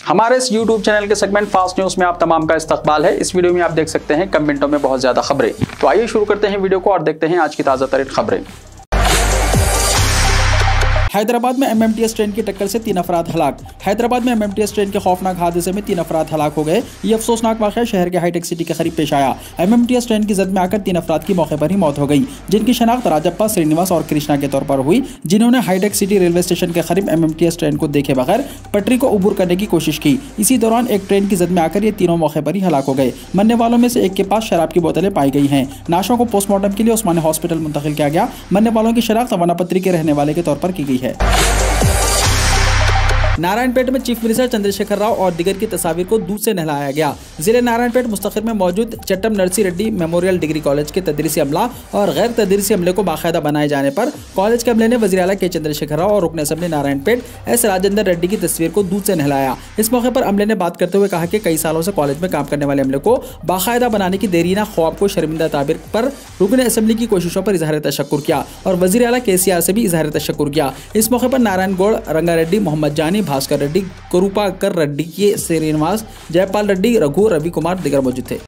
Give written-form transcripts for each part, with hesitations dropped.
हमारे इस YouTube channel के सेगमेंट फास्ट न्यूज में आप तमाम का इस्तकबाल है। इस वीडियो में आप देख सकते हैं कम मिनटों में बहुत ज्यादा खबरें। तो आइए शुरू करते हैं वीडियो को और देखते हैं आज की ताजा तरीन खबरें। हैदराबाद में एमएमटीएस ट्रेन की टक्कर से 3 अफराद हलाक। हैदराबाद में एमएमटीएस ट्रेन के खौफनाक हादसे में 3 अफराद हलाक हो गए। ये अफसोसनाक वाक़या शहर के हाईटेक सिटी के करीब पेश आया। एमएमटीएस ट्रेन की जद में आकर 3 अफराद की मौके पर ही मौत हो गई, जिनकी शनाख्त राजप्पा, श्रीनिवास और कृष्णा के तौर पर हुई, जिन्होंने हाईटेक सिटी रेलवे स्टेशन के करीब एमएमटीएस ट्रेन को देखे बगैर पटरी को अबूर करने की कोशिश की। इसी दौरान एक ट्रेन की जद में आकर ये तीनों मौके पर ही हलाक हो गए। मरने वालों में से एक के पास शराब की बोतलें पाई गई हैं। नाशों को पोस्टमार्टम के लिए उस्मानिया हॉस्पिटल मुंतकिल किया गया। मरने वालों की शनाख्त वनापत्री के रहने वाले के तौर पर की गई है। नारायणपेट में चीफ मिनिस्टर चंद्रशेखर राव और दिगर की तस्वीर को दूध से नहलाया गया। जिले नारायणपेट मुस्तखिर में मौजूद Chattam Narsi Reddy memorial degree college के तदरीसी अमला और गैर तदरीसी अमले को बाकायदा बनाए जाने पर कॉलेज के अमले ने वज़ीर आला के चंद्रशेखर राव और रुकन असेंबली नारायणपेट एस राजेंद्र रेड्डी की तस्वीर को दूध से नहलाया। इस मौके पर अमले ने बात करते हुए कहा कि कई सालों से कॉलेज में काम करने वाले अमले को बाकायदा बनाने की देरीना ख्वाब को शर्मिंदा ताबीर पर रुकन असेंबली की कोशिशों पर इजहार तशक्कुर किया और वज़ीर आला KCR से भी इजहार तशक्कुर किया। इस मौके पर नारायण गौड़, रंगा रेड्डी, मोहम्मद जानी, भास्कर रेड्डी, करूपाकर रेड्डी, के श्रीनिवास, जयपाल रेड्डी, रघु, रवि कुमार दिगर मौजूद थे।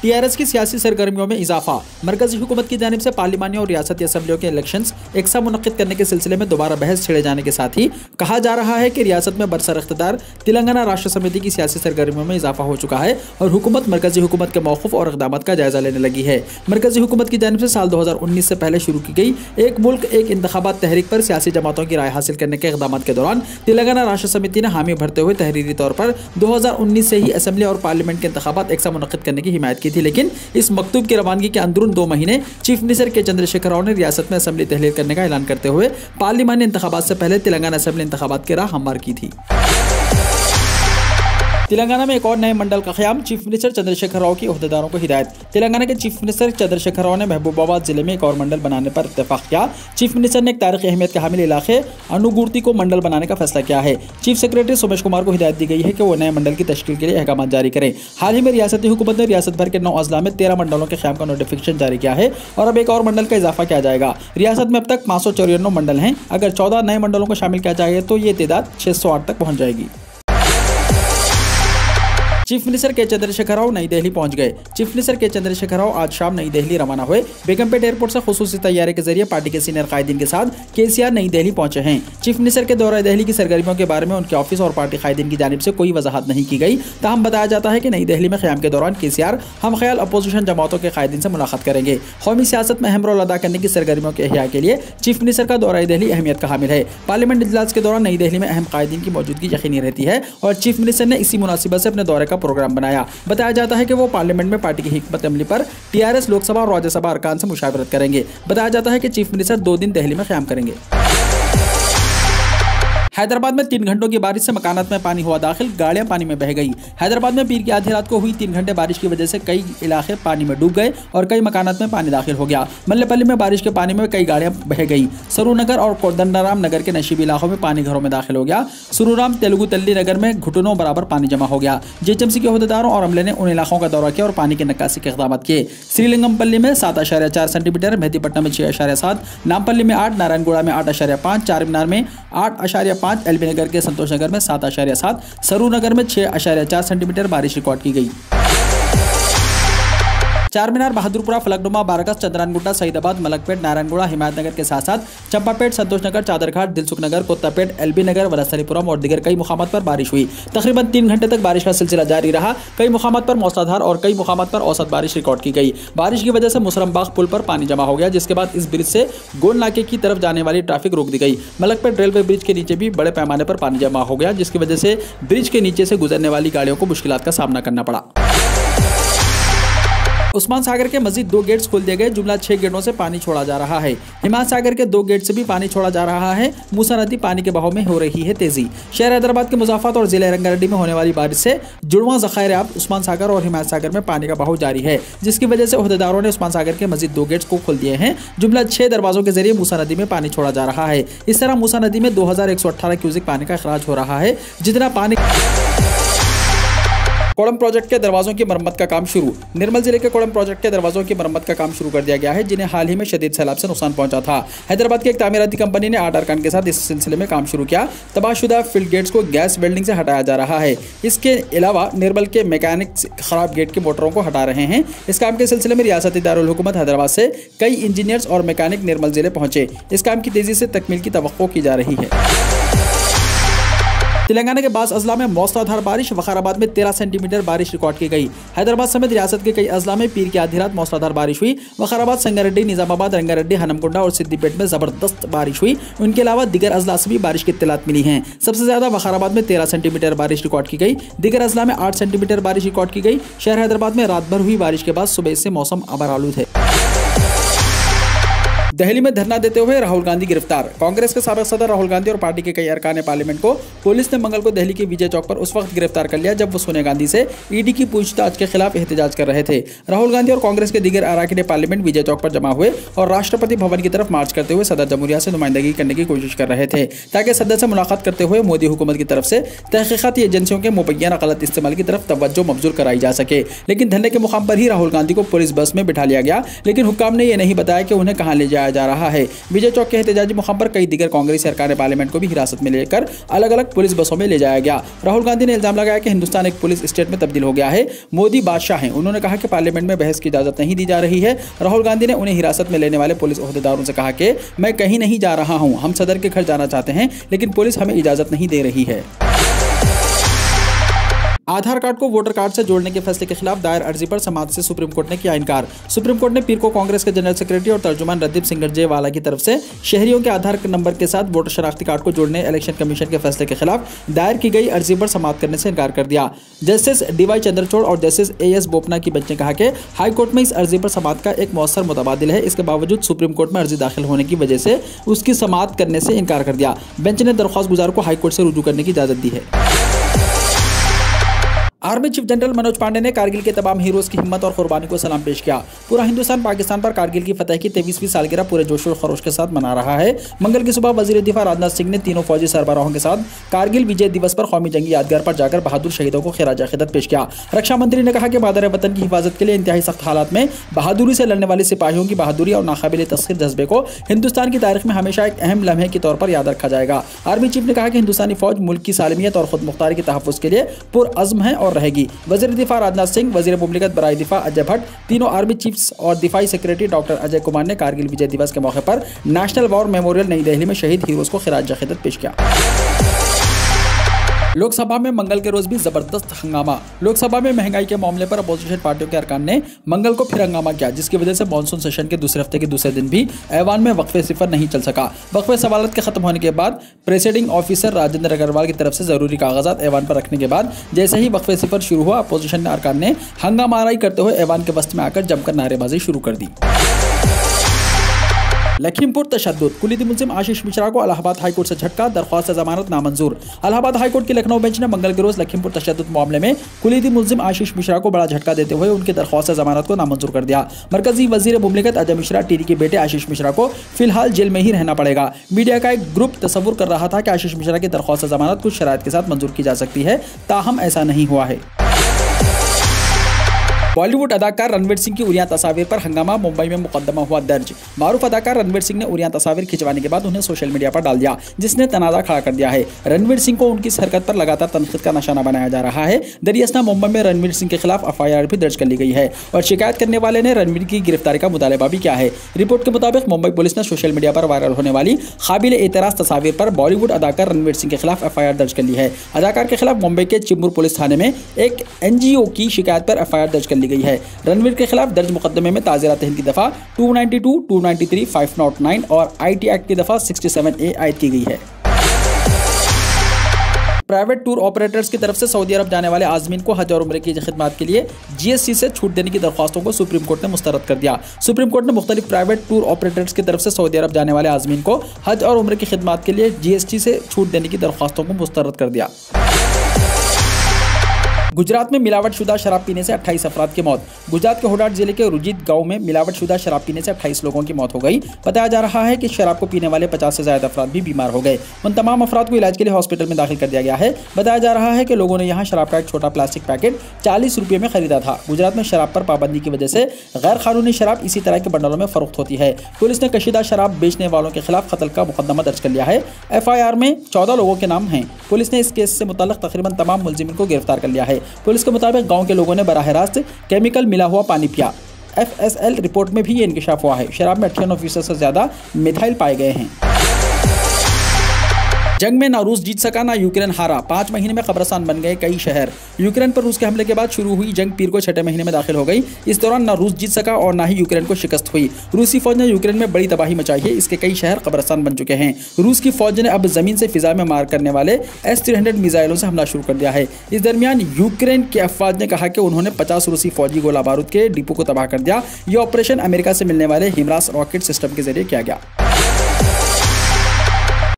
TRS की सियासी सरगर्मियों में इजाफा। मरकजी हुकूमत की जानिब से पार्लिमानी और रियासती असम्बलियों के इलेक्शंस एक साथ मुनक्किद करने के सिलसिले में दोबारा बहस छिड़े जाने के साथ ही कहा जा रहा है कि रियासत में बरसर इख्तिदार तेलंगाना राष्ट्र समिति की सियासी सरगर्मियों में इजाफा हो चुका है और हुकूमत मरकजी हुकूमत के मौक़िफ़ और इक़दामात का जायजा लेने लगी है। मरकजी हुकूमत की जानिब से साल 2019 से पहले शुरू की गई एक मुल्क एक इंतखाबात तहरीक पर सियासी जमातों की राय हासिल करने के इक़दामात के दौरान तेलंगाना राष्ट्र समिति ने हामी भरते हुए तहरीरी तौर पर 2019 से ही असम्बली और पार्लियामेंट के इंतखाबात एक साथ मुनक्किद करने की हिमायत की थी, लेकिन इस मकतूब की रवानगी के अंदरून 2 महीने चीफ मिनिस्टर के चंद्रशेखर राव ने रियासत में असेंबली तहलील करने का ऐलान करते हुए पार्लिमानी इंतखाबात से पहले तेलंगाना असेंबली इंतखाबात की राह हमवार की थी। तेलंगाना में एक और नए मंडल का क़याम। चीफ मिनिस्टर चंद्रशेखर राव की ओहदेदारों को हिदायत। तेलंगाना के चीफ मिनिस्टर चंद्रशेखर राव ने महबूबाबाद जिले में एक और मंडल बनाने पर इत्तेफाक किया। चीफ मिनिस्टर ने एक तारीख़ी अहमियत के हामिल इलाके अनुगुर्ती को मंडल बनाने का फैसला किया है। चीफ सेक्रेटरी सोमेश कुमार को हिदायत दी गई है कि वो नए मंडल की तश्कील के लिए अहकाम जारी करें। हाल ही में रियासती हुकूमत ने रियासत भर के 9 अजला में 13 मंडलों के क़याम का नोटिफिकेशन जारी किया है और अब एक और मंडल का इजाफा किया जाएगा। रियासत में अब तक 594 मंडल हैं। अगर 14 नए मंडलों को शामिल किया जाए तो ये तादाद 608 तक पहुँच जाएगी। चीफ मिनिस्टर के चंद्रशेखर राव नई दिल्ली पहुंच गए। चीफ मिनिस्टर के चंद्रशेखर राव आज शाम नई दिल्ली रवाना हुए। बेगमपेट एयरपोर्ट से खुसूसी तैयारी के जरिए पार्टी के सीनियर कायदीन के साथ KCR नई दिल्ली पहुंचे हैं। चीफ मिनिस्टर के दौरे दिल्ली की सरगर्मियों के बारे में उनके ऑफिस और पार्टी कायदीन की जानिब से कोई वजाहत नहीं की गई। ताहम बताया जाता है कि नई दिल्ली में क़याम के दौरान KCR हम ख्याल अपोजिशन जमातों के कायदीन से मुलाकात करेंगे। कौमी सियासत में अहम रोल अदा करने की सरगर्मियों के इहया के लिए चीफ मिनिस्टर का दौरा दिल्ली अहमियत का हामिल है। पार्लियामेंट इजलास के दौरान नई दिल्ली में अहम कायदीन की मौजूदगी यकीनी रहती है और चीफ मिनिस्टर ने इसी मुनासिबत से अपने दौरे का प्रोग्राम बनाया। बताया जाता है कि वो पार्लियामेंट में पार्टी की हिकमत अमली पर TRS लोकसभा और राज्यसभा अरकान से मुशावरत करेंगे। बताया जाता है कि चीफ मिनिस्टर 2 दिन दिल्ली में क़याम करेंगे। हैदराबाद में 3 घंटों की बारिश से मकानात में पानी हुआ दाखिल, गाड़ियां पानी में बह गई। हैदराबाद में पीर की आधी रात को हुई 3 घंटे बारिश की वजह से कई इलाके पानी में डूब गए और कई मकानात में पानी दाखिल हो गया। मल्लेपल्ली में बारिश के पानी में कई गाड़ियां बह गई। सरूनगर और कोदंडाराम नगर के नशीबी इलाकों में पानी घरों में दाखिल हो गया। सुरूराम तेलुगु तल्ली नगर में घुटनों बराबर पानी जमा हो गया। GHMC के ओहदेदारों और अमले ने उन इलाकों का दौरा किया और पानी की निकासी के इक़दाम किए। श्रीलिंगमपल्ली में 7.4 सेंटीमीटर, मेहदीपट्टनम में 6.7, नामपल्ली में 8, नारायणगुड़ा में 8.5, चारमीनार में 8.5, एलबी नगर के संतोष नगर में 7.7, सरूनगर में 6.4 सेंटीमीटर बारिश रिकॉर्ड की गई। चारमीनार, बहादुरपुरा, फलकनुमा, बारगस, चंद्रानगुट्टा, सईदाबाद, मलकपेट, नारायणगुड़ा, हिमायतनगर के साथ साथ चंपापेट, संतोषनगर, चादरघाट, दिलसुखनगर, कोत्तापेट, एलबी नगर, वलस्थलीपुरम और दिगर कई मुकामात पर बारिश हुई। तकरीबन 3 घंटे तक बारिश का सिलसिला जारी रहा। कई मुकामात पर मौसलाधार और कई मुकामात पर औसत बारिश रिकॉर्ड की गई। बारिश की वजह से मुसरमबाग पुल पर पानी जमा हो गया, जिसके बाद इस ब्रिज से गोल नाके की तरफ जाने वाली ट्रैफिक रोक दी गई। मलकपेट रेलवे ब्रिज के नीचे भी बड़े पैमाने पर पानी जमा हो गया, जिसकी वजह से ब्रिज के नीचे से गुजरने वाली गाड़ियों को मुश्किलात का सामना करना पड़ा। उस्मान सागर के मजीद 2 गेट्स खोल दिए गए। जुमला 6 गेटों से पानी छोड़ा जा रहा है। हिमायत सागर के 2 गेट से भी पानी छोड़ा जा रहा है। मूसा नदी पानी के बहाव में हो रही है तेजी। शहर हैदराबाद के मुजाफात और जिले रंगारेड्डी में होने वाली बारिश से जुड़वा ज़खायर आब उस्मान सागर और हिमायत सागर में पानी का बहाव जारी है, जिसकी वजह से ओहदेदारों ने उस्मान सागर के मजीद 2 गेट्स को खोल दिए हैं। जुमला 6 दरवाजों के जरिए मूसा नदी में पानी छोड़ा जा रहा है। इस तरह मूसा नदी में 2118 क्यूसिक पानी का अखराज हो रहा है। जितना पानी कोड़म प्रोजेक्ट के दरवाजों की मरम्मत का काम शुरू। निर्मल जिले के कोड़म प्रोजेक्ट के दरवाजों की मरम्मत का काम शुरू कर दिया गया है, जिन्हें हाल ही में शदीद सैलाब से नुकसान पहुंचा था। हैदराबाद की एक तामीराती कंपनी ने 8 अरकान के साथ इस सिलसिले में काम शुरू किया। तबाहशुदा फील्ड गेट्स को गैस वेल्डिंग से हटाया जा रहा है। इसके अलावा निर्मल के मैकेनिक्स खराब गेट की मोटरों को हटा रहे हैं। इस काम के सिलसिले में रियासती दारुल हुकूमत हैदराबाद से कई इंजीनियर्स और मैकेनिक निर्मल जिले पहुंचे। इस काम की तेजी से तकमील की तवक्को की जा रही है। तेलंगाना के बास अजला में मौसलाधार बारिश। वखाराबाद में 13 सेंटीमीटर बारिश रिकॉर्ड की गई। हैदराबाद समेत रियासत के कई अजला में पीर की आधी रात मौसलाधार बारिश हुई। वखाराबाद, संगारेड्डी, निजामाबाद, रंगारेड्डी, हनमकुंडा और सिद्दीपेट में जबरदस्त बारिश हुई। उनके अलावा दिगर अजला से भी बारिश की इत्तलात मिली हैं। सबसे ज्यादा वखाराबाद में 13 सेंटीमीटर बारिश रिकॉर्ड की गई। दिगर अजला में 8 सेंटीमीटर बारिश रिकॉर्ड की गई। शहर हैदराबाद में रात भर हुई बारिश के बाद सुबह से मौसम अबरालूद है। दिल्ली में धरना देते हुए राहुल गांधी गिरफ्तार। कांग्रेस के साबिक सदर राहुल गांधी और पार्टी के कई अरकान पार्लियामेंट को पुलिस ने मंगल को दिल्ली के विजय चौक पर उस वक्त गिरफ्तार कर लिया जब वो सोनिया गांधी से ईडी की पूछताछ के खिलाफ एहतजाज कर रहे थे। राहुल गांधी और कांग्रेस के दीगर अरकान पार्लियामेंट विजय चौक पर जमा हुए और राष्ट्रपति भवन की तरफ मार्च करते हुए सदर जमहूरिया से नुमाइंदगी करने की कोशिश कर रहे थे, ताकि सदर से मुलाकात करते हुए मोदी हुकूमत की तरफ से तहकीकाती एजेंसियों के मुबैना गलत इस्तेमाल की तरफ तवज्जो मबजूर कराई जा सके। लेकिन धरने के मुकाम पर ही राहुल गांधी को पुलिस बस में बिठा लिया गया, लेकिन हुक्काम ने यह नहीं बताया कि उन्हें कहां ले जाया जा रहा है। विजय चौक के एहतजाजी मुकाम पर कई दीगर कांग्रेसी अरकान पार्लियामेंट को भी हिरासत में लेकर अलग अलग पुलिस बसों में ले जाया गया। राहुल गांधी ने इल्जाम लगाया कि हिंदुस्तान एक पुलिस स्टेट में तब्दील हो गया है, मोदी बादशाह हैं। उन्होंने कहा कि पार्लियामेंट में बहस की इजाजत नहीं दी जा रही है। राहुल गांधी ने उन्हें हिरासत में लेने वाले पुलिस ओहदेदारों से कहा कि मैं कहीं नहीं जा रहा हूं, हम सदर के घर जाना चाहते हैं, लेकिन पुलिस हमें इजाजत नहीं दे रही है। आधार कार्ड को वोटर कार्ड से जोड़ने के फैसले के खिलाफ दायर अर्जी पर समाअत से सुप्रीम कोर्ट ने किया इनकार। सुप्रीम कोर्ट ने पीर को कांग्रेस के जनरल सेक्रेटरी और तर्जुमान रणदीप सिंह सुरजेवाला की तरफ से शहरियों के आधार नंबर के साथ वोटर शनाख्ती कार्ड को जोड़ने इलेक्शन कमीशन के फैसले के खिलाफ दायर की गई अर्जी पर समाअत करने से इनकार कर दिया। जस्टिस DY चंद्रचूड़ और जस्टिस AS बोपन्ना की बेंच ने कहा कि हाईकोर्ट में इस अर्जी पर समाअत का एक मौसर मुतबादिल है। इसके बावजूद सुप्रीम कोर्ट में अर्जी दाखिल होने की वजह से उसकी समाअत करने से इनकार कर दिया। बेंच ने दरख्वास्त गुजार को हाईकोर्ट से रुजू करने की इजाजत दी है। Army chief general Manoj Pande ने कारगिल के तमाम हीरोज की हिम्मत और कुर्बानी को सलाम पेश किया। पूरा हिंदुस्तान पाकिस्तान पर कारगिल की फतह की 23वीं सालगिरह पूरे जोश और खरोश के साथ मना रहा है। मंगल की सुबह वजीर दिफा राजनाथ सिंह ने तीनों फौजी सरबराहों के साथ कारगिल विजय दिवस पर कौमी जंगी यादगार पर जाकर बहादुर शहीदों को खिराज अकीदत पेश किया। रक्षा मंत्री ने कहा कि मादर वतन की हिफाजत के लिए इंतहाई सख्त हालात में बहादुरी से लड़ने वाले सिपाहियों की बहादुरी और नाकाबिल तस्खीर जज्बे को हिंदुस्तान की तारीख में हमेशा एक अहम लम्हे के तौर पर याद रखा जाएगा। आर्मी चीफ ने कहा कि हिंदुस्तानी फौज मुल्क की सालमियत और खुद मुख्तारी के तहफ़्फ़ुज़ के लिए पुरअज़्म है और रहेगी। वज़ीर दिफा राजनाथ सिंह, वज़ीर मुमलिकत बराए दिफा अजय भट्ट, तीनों आर्मी चीफ्स और दिफाई सेक्रेटरी डॉक्टर अजय कुमार ने कारगिल विजय दिवस के मौके पर नेशनल वॉर मेमोरियल नई दिल्ली में शहीद हीरोज को खिराज अकीदत पेश किया। लोकसभा में मंगल के रोज भी जबरदस्त हंगामा। लोकसभा में महंगाई के मामले पर अपोजिशन पार्टियों के अरकान ने मंगल को फिर हंगामा किया, जिसकी वजह से मानसून सेशन के दूसरे हफ्ते के दूसरे दिन भी ऐवान में वक्फे सिफर नहीं चल सका। वक्फे सवालत के खत्म होने के बाद प्रेसिडिंग ऑफिसर राजेंद्र अग्रवाल की तरफ से जरूरी कागजात ऐवान पर रखने के बाद जैसे ही वक्फे सिफर शुरू हुआ, अपोजिशन अरकान ने हंगामाराई करते हुए ऐवान के वस्त में आकर जमकर नारेबाजी शुरू कर दी। लखीमपुर तशद्दुद, कुलीदी मुल्जिम आशीष मिश्रा को इलाहाबाद हाईकोर्ट से झटका, दरख्वास्त जमानत नामंजूर। इलाहाबाद हाईकोर्ट की लखनऊ बेंच ने मंगल के रोज लखीमपुर तशद्दुद मामले में कुलीदी मुल्जिम आशीष मिश्रा को बड़ा झटका देते हुए उनकी दरख्वास्त जमानत को नामंजूर कर दिया। मरकजी वजीर मुमलिकत अजय मिश्रा टीडी के बेटे आशीष मिश्रा को फिलहाल जेल में ही रहना पड़ेगा। मीडिया का एक ग्रुप तस्वुर कर रहा था कि आशीष मिश्रा की दरख्वास्त जमानत कुछ शराइत के साथ मंजूर की जा सकती है, ताहम ऐसा नहीं हुआ है। बॉलीवुड अदाकार रणवीर सिंह की उरिया तस्वीर पर हंगामा, मुंबई में मुकदमा हुआ दर्ज। मारूफ अदाकार रणवीर सिंह ने उरिया तस्वीर खिंचवाने के बाद उन्हें सोशल मीडिया पर डाल दिया, जिसने तनाज़ा खड़ा कर दिया है। रणवीर सिंह को उनकी इस हरकत पर लगातार तनकीद का निशाना बनाया जा रहा है। दरियासना मुंबई में रणवीर सिंह के खिलाफ FIR भी दर्ज कर ली गई है और शिकायत करने वाले ने रणवीर की गिरफ्तारी का मुतालबा भी किया है। रिपोर्ट के मुताबिक मुंबई पुलिस ने सोशल मीडिया पर वायरल होने वाली काबिल एतराज़ तस्वीर पर बॉलीवुड अदाकार रणवीर सिंह के खिलाफ FIR दर्ज कर ली है। अदाकार के खिलाफ मुंबई के चिम्बूर पुलिस थाने में एक NGO की शिकायत पर FIR दर्ज कर ली गई है। रणवीर के खिलाफ दर्ज मुकदमे में ताज़ीरात हिंद की दफ़ा 292, 293, 509 और IT एक्ट की दफ़ा 67A आयद की गई है। प्राइवेट टूर ऑपरेटर्स की तरफ से सऊदी अरब जाने वाले आज़मीन को हज और उम्रे की खिदमत के लिए GST से छूट देने की दरख्वास्तों को सुप्रीम कोर्ट ने मुस्तरद कर दिया। सुप्रीम कोर्ट ने मुख्तलिफ प्राइवेट टूर ऑपरेटर्स की तरफ से सऊदी अरब जाने वाले आज़मीन को हज और उम्रे की खिदमत के लिए GST से छूट देने की दरख्वास्तों को मुस्तरद कर दिया। गुजरात में मिलावटशुदा शराब पीने से 28 अफराद की मौत। गुजरात के होडाट जिले के रुजित गांव में मिलावटशुदा शराब पीने से 28 लोगों की मौत हो गई। बताया जा रहा है कि शराब को पीने वाले 50 से ज्यादा अफराद भी बीमार हो गए। उन तमाम अफराद को इलाज के लिए हॉस्पिटल में दाखिल कर दिया गया है। बताया जा रहा है कि लोगों ने यहाँ शराब का एक छोटा प्लास्टिक पैकेट 40 रुपये में खरीदा था। गुजरात में शराब पर पाबंदी की वजह से गैर कानूनी शराब इसी तरह के बंडलों में फरोख्त होती है। पुलिस ने कशीदा शराब बेचने वालों के खिलाफ कत्ल का मुकदमा दर्ज कर लिया है। FIR में 14 लोगों के नाम हैं। पुलिस ने इस केस से मुतल्लिक तकरीबन तमाम मुलजिमीन को गिरफ्तार कर लिया है। पुलिस के मुताबिक गांव के लोगों ने बराह रास्त केमिकल मिला हुआ पानी पिया। FSL रिपोर्ट में भी ये इंकशाफ हुआ है। शराब में 98% से ज्यादा मिथाइल पाए गए हैं। जंग में ना रूस जीत सका ना यूक्रेन हारा। 5 महीने में कब्रिस्तान बन गए कई शहर। यूक्रेन पर रूस के हमले के बाद शुरू हुई जंग पीर को 6ठे महीने में दाखिल हो गई। इस दौरान ना रूस जीत सका और ना ही यूक्रेन को शिकस्त हुई। रूसी फौज ने यूक्रेन में बड़ी तबाही मचाई है। इसके कई शहर कब्रिस्तान बन चुके हैं। रूस की फौज ने अब जमीन से फिजा में मार करने वाले S-300 मिसाइलों से हमला शुरू कर दिया है। इस दरमियान यूक्रेन के अफवाज ने कहा कि उन्होंने 50 रूसी फौजी गोला बारूद के डिपो को तबाह कर दिया। यह ऑपरेशन अमेरिका से मिलने वाले हिमरास रॉकेट सिस्टम के जरिए किया गया।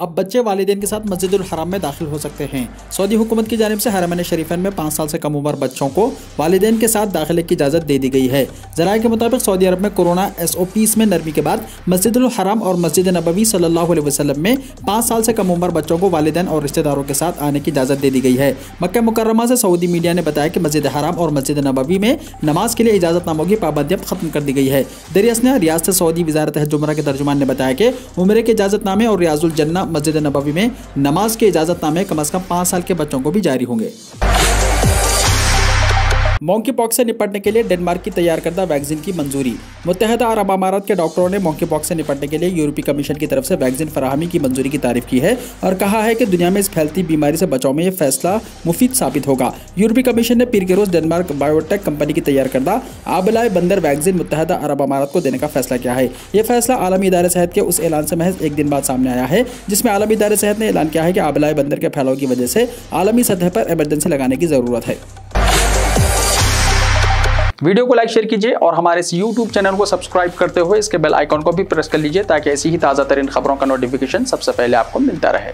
अब बच्चे वालिदैन के साथ मस्जिदुल हराम में दाखिल हो सकते हैं। सऊदी हुकूमत की जानिब से हरमैन शरीफैन में 5 साल से कम उम्र बच्चों को वालिदैन के साथ दाखिले की इजाज़त दे दी गई है। ज़राए के मुताबिक सऊदी अरब में कोरोना SOPs में नरमी के बाद मस्जिदुल हराम और मस्जिद नबवी सल्लल्लाहु अलैहि वसल्लम में 5 साल से कम उम्र बच्चों को वालिदैन और रिश्तेदारों के साथ आने की इजाज़त दे दी गई है। मक्का मुकर्रमा से सऊदी मीडिया ने बताया कि मस्जिद हराम और मस्जिद नबवी में नमाज के लिए इजाज़तनामों की पाबंदी अब खत्म कर दी गई है। दरियासना रियासत सऊदी वज़ारत हज उमरा के तर्जुमान ने बताया कि उम्रे के इजाज़तनामे और रियाजुल जन्ना मस्जिद नबवी में नमाज के इजाजतनामे कम से कम 5 साल के बच्चों को भी जारी होंगे। मॉन्की पॉक्स से निपटने के लिए डेनमार्क की तैयार करदा वैक्सीन की मंजूरी। मुत्तहदा अरब अमारात के डॉक्टरों ने मॉन्की पॉक्स से निपटने के लिए यूरोपीय कमीशन की तरफ से वैक्सीन फराहमी की मंजूरी की तारीफ की है और कहा है कि दुनिया में इस फैलती बीमारी से बचाव में यह फैसला मुफीद साबित होगा। यूरोपीय कमीशन ने पीर के रोज डेनमार्क बायोटेक कंपनी की तैयार करदा आबलाए बंदर वैक्सीन मुत्तहदा अरब अमारात को देने का फैसला किया है। यह फैसला आलमी इदारे सेहत के उस ऐलान से महज एक दिन बाद सामने आया है जिसमें आलमी इदारे सेहत ने ऐलान किया है कि आबलाए बंदर के फैलाव की वजह से आलमी सतह पर इमरजेंसी लगाने की जरूरत है। वीडियो को लाइक शेयर कीजिए और हमारे इस YouTube चैनल को सब्सक्राइब करते हुए इसके बेल आइकॉन को भी प्रेस कर लीजिए ताकि ऐसी ही ताज़ा तरीन खबरों का नोटिफिकेशन सबसे पहले आपको मिलता रहे।